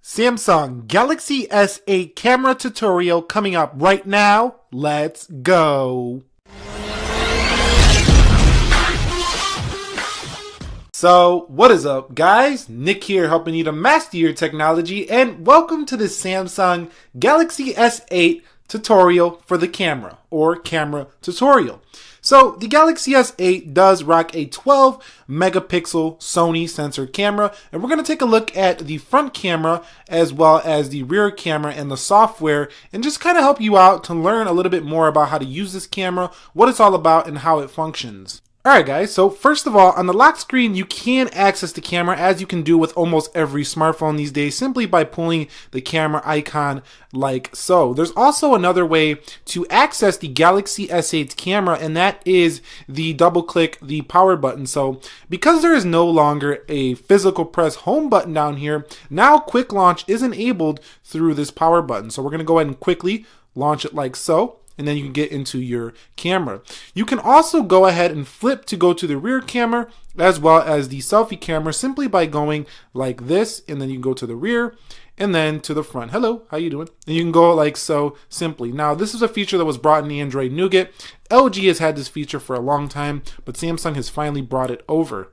Samsung Galaxy S8 camera tutorial coming up right now. Let's go. So what is up guys? Nick here helping you to master your technology, and welcome to the Samsung Galaxy S8 tutorial for the camera, or camera tutorial. So the Galaxy S8 does rock a 12 megapixel Sony sensor camera, and we're going to take a look at the front camera as well as the rear camera and the software, and just kind of help you out to learn a little bit more about how to use this camera, what it's all about, and how it functions. Alright guys, so first of all, on the lock screen you can access the camera as you can do with almost every smartphone these days, simply by pulling the camera icon like so. There's also another way to access the Galaxy S8's camera, and that is the double click the power button. So because there is no longer a physical press home button down here, now quick launch is enabled through this power button. So we're going to go ahead and quickly launch it like so, and then you can get into your camera. You can also go ahead and flip to go to the rear camera as well as the selfie camera simply by going like this, and then you can go to the rear and then to the front. Hello, how you doing? And you can go like so simply. Now this is a feature that was brought in the Android Nougat. LG has had this feature for a long time, but Samsung has finally brought it over.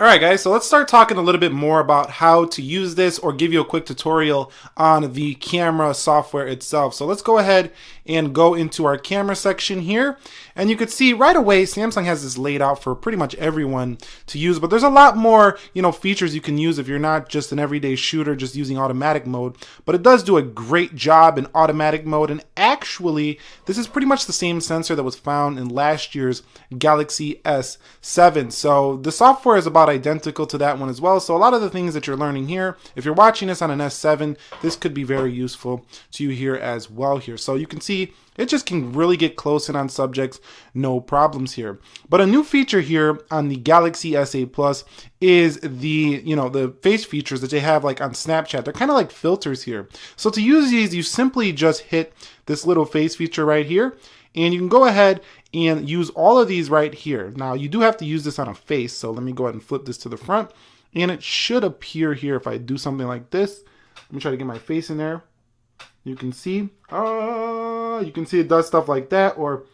Alright guys, so let's start talking a little bit more about how to use this, or give you a quick tutorial on the camera software itself. So let's go ahead and go into our camera section here, and you can see right away Samsung has this laid out for pretty much everyone to use, but there's a lot more features you can use if you're not just an everyday shooter just using automatic mode. But it does do a great job in automatic mode, and actually this is pretty much the same sensor that was found in last year's Galaxy S7. So the software is about identical to that one as well. So a lot of the things that you're learning here, if you're watching this on an S7, this could be very useful to you here as well here. So you can see it just can really get close in on subjects, no problems here. But a new feature here on the Galaxy S8 Plus is the face features that they have like on Snapchat. They're kind of like filters here. So to use these, you simply just hit this little face feature right here, and you can go ahead and use all of these right here. Now you do have to use this on a face, so let me go ahead and flip this to the front, and it should appear here if I do something like this. Let me try to get my face in there. You can see it does stuff like that, or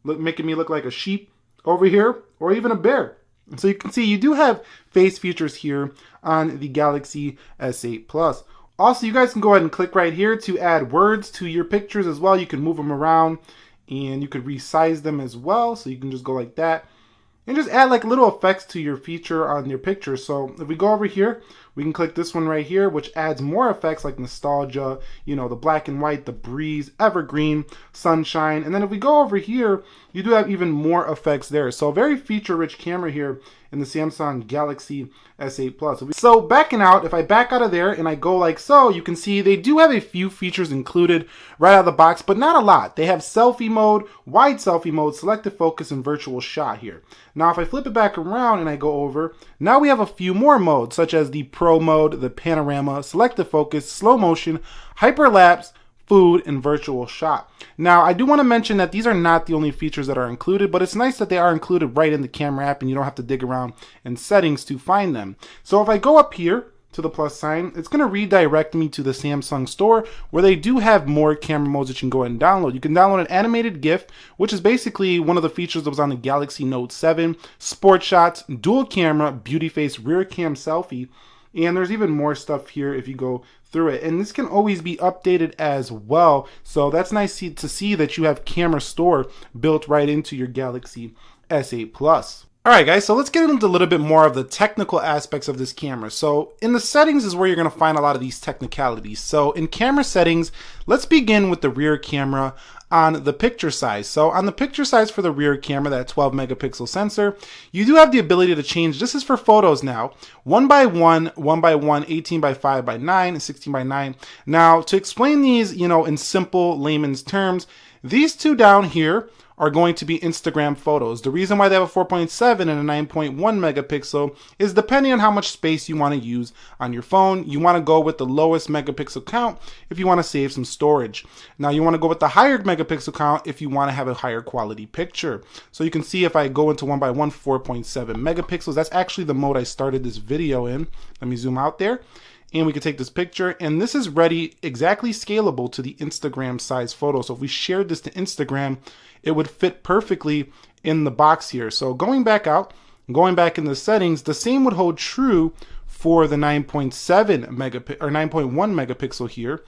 making me look like a sheep over here, or even a bear. And so you can see you do have face features here on the Galaxy S8 Plus. Also, you guys can go ahead and click right here to add words to your pictures as well. You can move them around, and you could resize them as well. So you can just go like that and just add like little effects to your feature on your picture. So if we go over here, we can click this one right here, which adds more effects like nostalgia, the black and white, the breeze, evergreen, sunshine. And then if we go over here, you do have even more effects there. So a very feature rich camera here in the Samsung Galaxy S8 Plus. So backing out, if I back out of there and I go like so, you can see they do have a few features included right out of the box, but not a lot. They have selfie mode, wide selfie mode, selective focus, and virtual shot here. Now if I flip it back around and I go over, now we have a few more modes, such as the Pro mode, the panorama, selective focus, slow motion, hyperlapse, food, and virtual shot. Now I do want to mention that these are not the only features that are included, but it's nice that they are included right in the camera app and you don't have to dig around in settings to find them. So if I go up here to the plus sign, it's going to redirect me to the Samsung store, where they do have more camera modes that you can go ahead and download. You can download an animated GIF, which is basically one of the features that was on the Galaxy Note 7, sports shots, dual camera, beauty face, rear cam selfie, and there's even more stuff here if you go through it. And this can always be updated as well. So that's nice to see that you have Camera Store built right into your Galaxy S8 Plus. Alright guys, so let's get into a little bit more of the technical aspects of this camera. So in the settings is where you're going to find a lot of these technicalities. So in camera settings, let's begin with the rear camera on the picture size. So on the picture size for the rear camera, that 12 megapixel sensor, you do have the ability to change, this is for photos now, 1 by 1, 1 by 1, 18 by 5 by 9, and 16 by 9. Now to explain these, in simple layman's terms, these two down here are going to be Instagram photos. The reason why they have a 4.7 and a 9.1 megapixel is depending on how much space you want to use on your phone. You want to go with the lowest megapixel count if you want to save some storage. Now you want to go with the higher megapixel count if you want to have a higher quality picture. So you can see if I go into 1 by 1, 4.7 megapixels, that's actually the mode I started this video in. Let me zoom out there. and we can take this picture, and this is ready, exactly scalable to the Instagram size photo. So if we shared this to Instagram, it would fit perfectly in the box here. So going back out, going back in the settings, the same would hold true for the 9.7 megapixel or 9.1 megapixel here.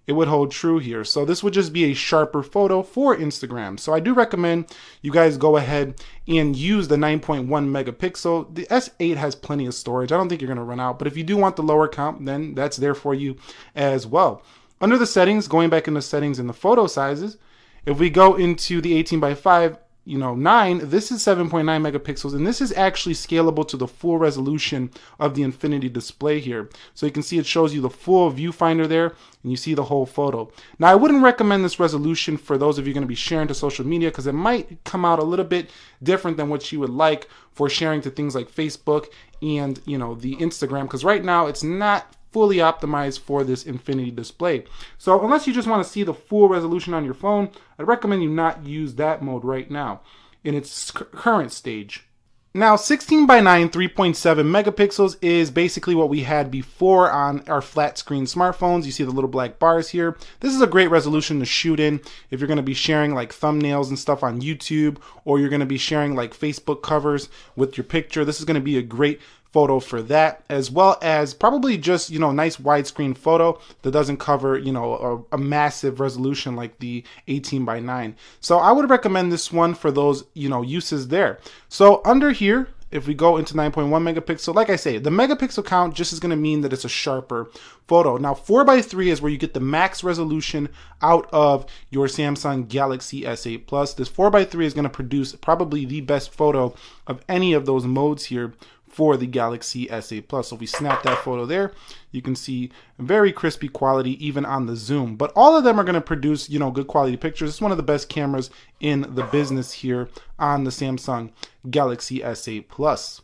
It would hold true here. So this would just be a sharper photo for Instagram. So I do recommend you guys go ahead and use the 9.1 megapixel. The S8 has plenty of storage. I don't think you're going to run out, but if you do want the lower count, then that's there for you as well. Under the settings, going back into settings in the photo sizes, if we go into the 18:5, 9, this is 7.9 megapixels, and this is actually scalable to the full resolution of the infinity display here. So you can see it shows you the full viewfinder there, and you see the whole photo. Now, I wouldn't recommend this resolution for those of you going to be sharing to social media, because it might come out a little bit different than what you would like for sharing to things like Facebook and the Instagram, because right now it's not fully optimized for this infinity display. So unless you just want to see the full resolution on your phone, I'd recommend you not use that mode right now in its current stage. Now 16:9 3.7 megapixels is basically what we had before on our flat screen smartphones. You see the little black bars here. This is a great resolution to shoot in if you're going to be sharing like thumbnails and stuff on YouTube, or you're going to be sharing like Facebook covers with your picture. This is going to be a great photo for that, as well as probably just nice widescreen photo that doesn't cover a massive resolution like the 18:9. So I would recommend this one for those uses there. So under here, if we go into 9.1 megapixel, like I say, the megapixel count just is going to mean that it's a sharper photo. Now 4:3 is where you get the max resolution out of your Samsung Galaxy S8 Plus. This 4:3 is going to produce probably the best photo of any of those modes here for the Galaxy S8 Plus. So if we snap that photo there, you can see very crispy quality even on the zoom. But all of them are going to produce, good quality pictures. It's one of the best cameras in the business here on the Samsung Galaxy S8 Plus.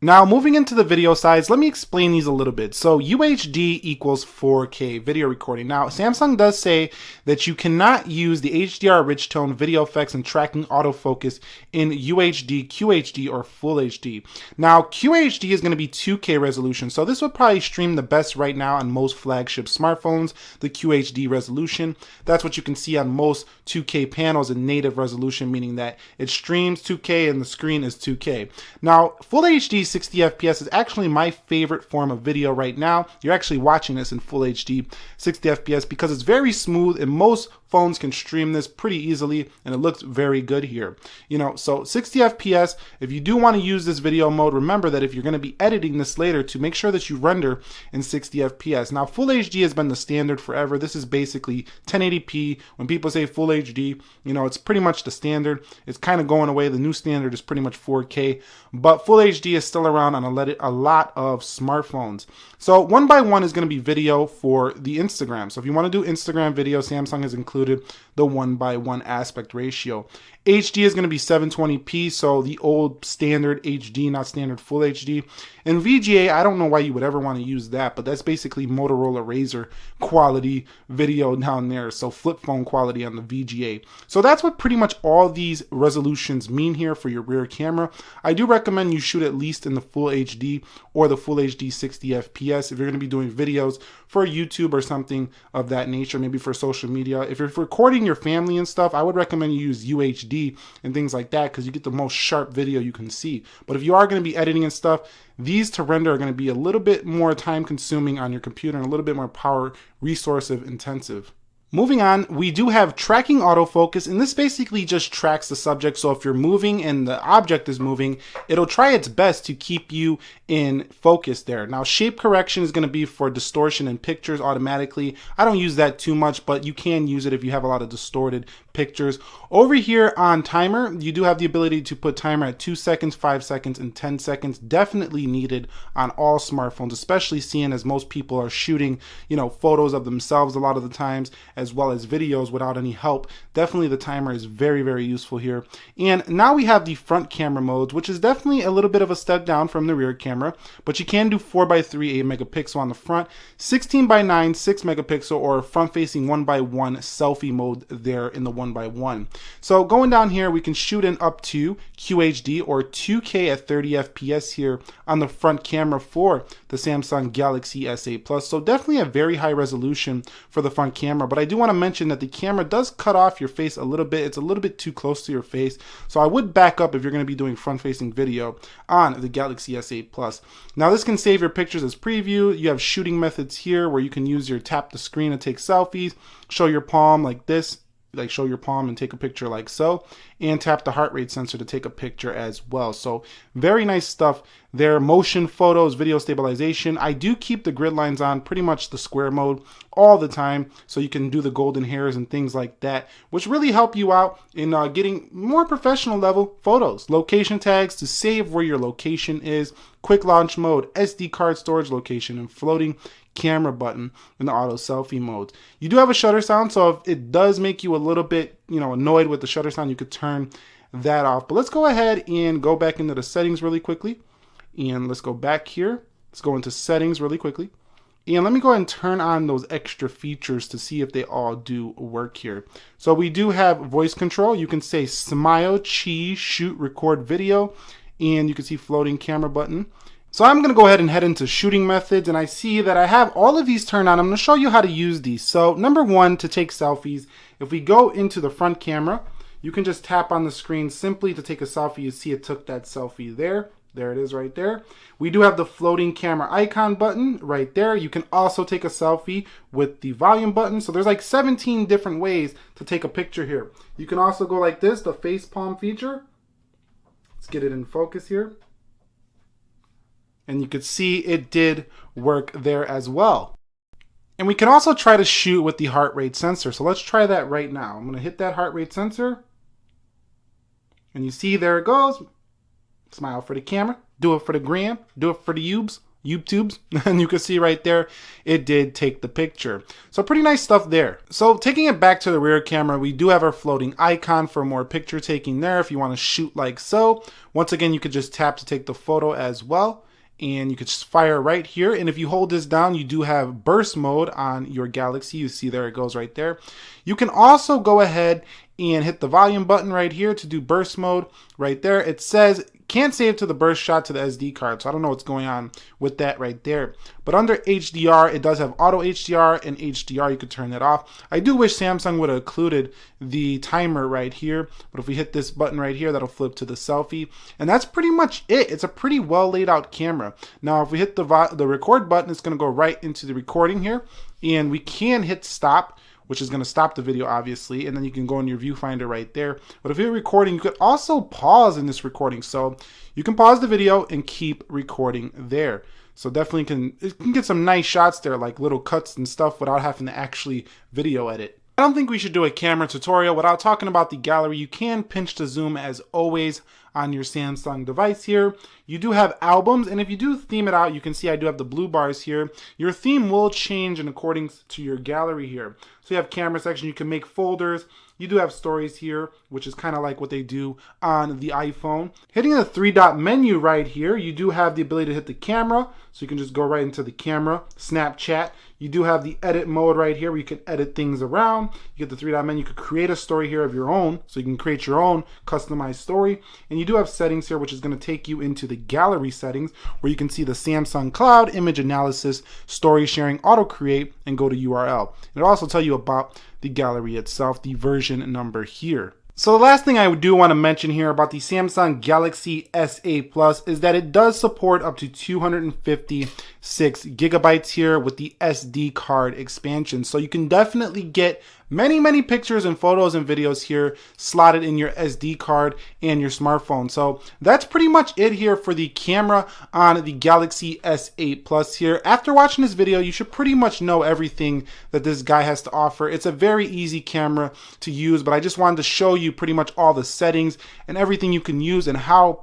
Now, moving into the video size, let me explain these a little bit. So UHD equals 4K video recording. Now, Samsung does say that you cannot use the HDR rich tone video effects and tracking autofocus in UHD, QHD, or Full HD. Now, QHD is going to be 2K resolution. So this would probably stream the best right now on most flagship smartphones, the QHD resolution. That's what you can see on most 2K panels in native resolution, meaning that it streams 2K and the screen is 2K. Now, Full HD 60 FPS is actually my favorite form of video right now. You're actually watching this in Full HD 60 FPS because it's very smooth, and most phones can stream this pretty easily, and it looks very good here. So 60 FPS, if you do want to use this video mode, remember that if you're going to be editing this later, to make sure that you render in 60 FPS. Now, Full HD has been the standard forever. This is basically 1080p. When people say Full HD, it's pretty much the standard. It's kind of going away. The new standard is pretty much 4K, but Full HD is still around on a lot of smartphones. So 1:1 is going to be video for the Instagram. So if you want to do Instagram video, Samsung has included the 1:1 aspect ratio. HD is going to be 720p, so the old standard HD, not standard Full HD. And VGA, I don't know why you would ever want to use that, but that's basically Motorola Razr quality video down there, so flip phone quality on the VGA. So that's what pretty much all these resolutions mean here for your rear camera. I do recommend you shoot at least in the Full HD or the Full HD 60 FPS if you're going to be doing videos for YouTube or something of that nature, maybe for social media. If you're recording your family and stuff, I would recommend you use UHD and things like that, because you get the most sharp video you can see. But if you are going to be editing and stuff, these to render are going to be a little bit more time consuming on your computer and a little bit more power resource intensive. Moving on, we do have tracking autofocus, and this basically just tracks the subject. So if you're moving and the object is moving, it'll try its best to keep you in focus there. Now, shape correction is going to be for distortion in pictures automatically. I don't use that too much, but you can use it if you have a lot of distorted pictures. Over here on timer, you do have the ability to put timer at 2 seconds, 5 seconds, and 10 seconds. Definitely needed on all smartphones, especially seeing as most people are shooting, photos of themselves a lot of the times, as well as videos without any help. Definitely the timer is very, very useful here. And now we have the front camera modes, which is definitely a little bit of a step down from the rear camera, but you can do 4:3 8 megapixel on the front, 16:9 6 megapixel, or front facing 1:1 selfie mode there in the one by one. So going down here, we can shoot in up to QHD or 2K at 30 FPS here on the front camera for the Samsung Galaxy S8 Plus. So definitely a very high resolution for the front camera, but I do want to mention that the camera does cut off your face a little bit. It's a little bit too close to your face. So I would back up if you're going to be doing front-facing video on the Galaxy S8 Plus. Now this can save your pictures as preview. You have shooting methods here where you can use your tap the screen to take selfies, show your palm like this, like show your palm and take a picture like so, and tap the heart rate sensor to take a picture as well. So very nice stuff there. Motion photos, video stabilization. I do keep the grid lines on, pretty much the square mode all the time, so you can do the golden hairs and things like that, which really help you out in getting more professional level photos. Location tags to save where your location is, quick launch mode, SD card storage location, and floating camera button in the auto selfie mode. You do have a shutter sound, so if it does make you a little bit, annoyed with the shutter sound, you could turn that off. But let's go ahead and go back into the settings really quickly. And let's go back here. Let's go into settings really quickly. And let me go ahead and turn on those extra features to see if they all do work here. So we do have voice control. You can say smile, cheese, shoot, record video, and you can see floating camera button. So I'm going to go ahead and head into shooting methods, and I see that I have all of these turned on. I'm going to show you how to use these. So number one, to take selfies, if we go into the front camera, you can just tap on the screen simply to take a selfie. You see it took that selfie there. There it is right there. We do have the floating camera icon button right there. You can also take a selfie with the volume button. So there's like 17 different ways to take a picture here. You can also go like this, the face palm feature. Let's get it in focus here. And you could see it did work there as well. And we can also try to shoot with the heart rate sensor. So let's try that right now. I'm going to hit that heart rate sensor. And you see there it goes. Smile for the camera. Do it for the gram. Do it for the YouTubes. And you can see right there, it did take the picture. So pretty nice stuff there. So taking it back to the rear camera, we do have our floating icon for more picture taking there if you want to shoot like so. Once again, you could just tap to take the photo as well. And you could just fire right here. And if you hold this down, you do have burst mode on your Galaxy. You see there it goes right there. You can also go ahead and hit the volume button right here to do burst mode right there. It says can't save to the burst shot to the SD card. So I don't know what's going on with that right there. But under HDR, it does have auto HDR and HDR. You could turn that off. I do wish Samsung would have included the timer right here. But if we hit this button right here, that'll flip to the selfie. And that's pretty much it. It's a pretty well laid out camera. Now, if we hit the record button, it's going to go right into the recording here. And we can hit stop, which is going to stop the video, obviously, and then you can go in your viewfinder right there. But if you're recording, you could also pause in this recording. So you can pause the video and keep recording there. So definitely it can get some nice shots there, like little cuts and stuff without having to actually video edit. I don't think we should do a camera tutorial without talking about the gallery. You can pinch to zoom as always on your Samsung device here. You do have albums, and if you do theme it out, you can see I do have the blue bars here. Your theme will change in accordance to your gallery here. So you have camera section, you can make folders. You do have stories here, which is kind of like what they do on the iPhone. Hitting the three-dot menu right here, you do have the ability to hit the camera, so you can just go right into the camera, Snapchat. You do have the edit mode right here where you can edit things around. You get the three-dot menu. You could create a story here of your own, so you can create your own customized story. And you do have settings here, which is going to take you into the gallery settings, where you can see the Samsung Cloud, image analysis, story sharing, auto create, and go to URL. It'll also tell you about the gallery itself, the version number here. So the last thing I do want to mention here about the Samsung Galaxy S8 Plus is that it does support up to 256 gigabytes here with the SD card expansion. So you can definitely get many pictures and photos and videos here slotted in your SD card and your smartphone. So that's pretty much it here for the camera on the Galaxy S8 Plus here. After watching this video, you should pretty much know everything that this guy has to offer. It's a very easy camera to use, but I just wanted to show you pretty much all the settings and everything you can use and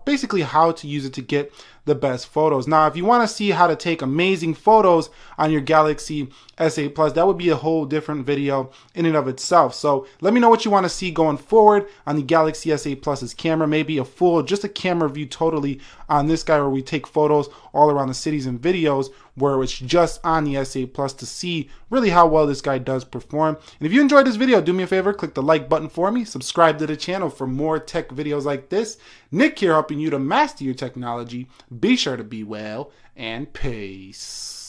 basically how to use it to get the best photos. Now, if you want to see how to take amazing photos on your Galaxy S8 Plus, that would be a whole different video in and of itself. So let me know what you want to see going forward on the Galaxy S8 Plus's camera. Maybe just a camera view totally on this guy where we take photos all around the cities and videos where it's just on the S8 Plus to see really how well this guy does perform. And if you enjoyed this video, do me a favor, click the like button for me, subscribe to the channel for more tech videos like this. Nick here helping you to master your technology. Be sure to be well, and peace.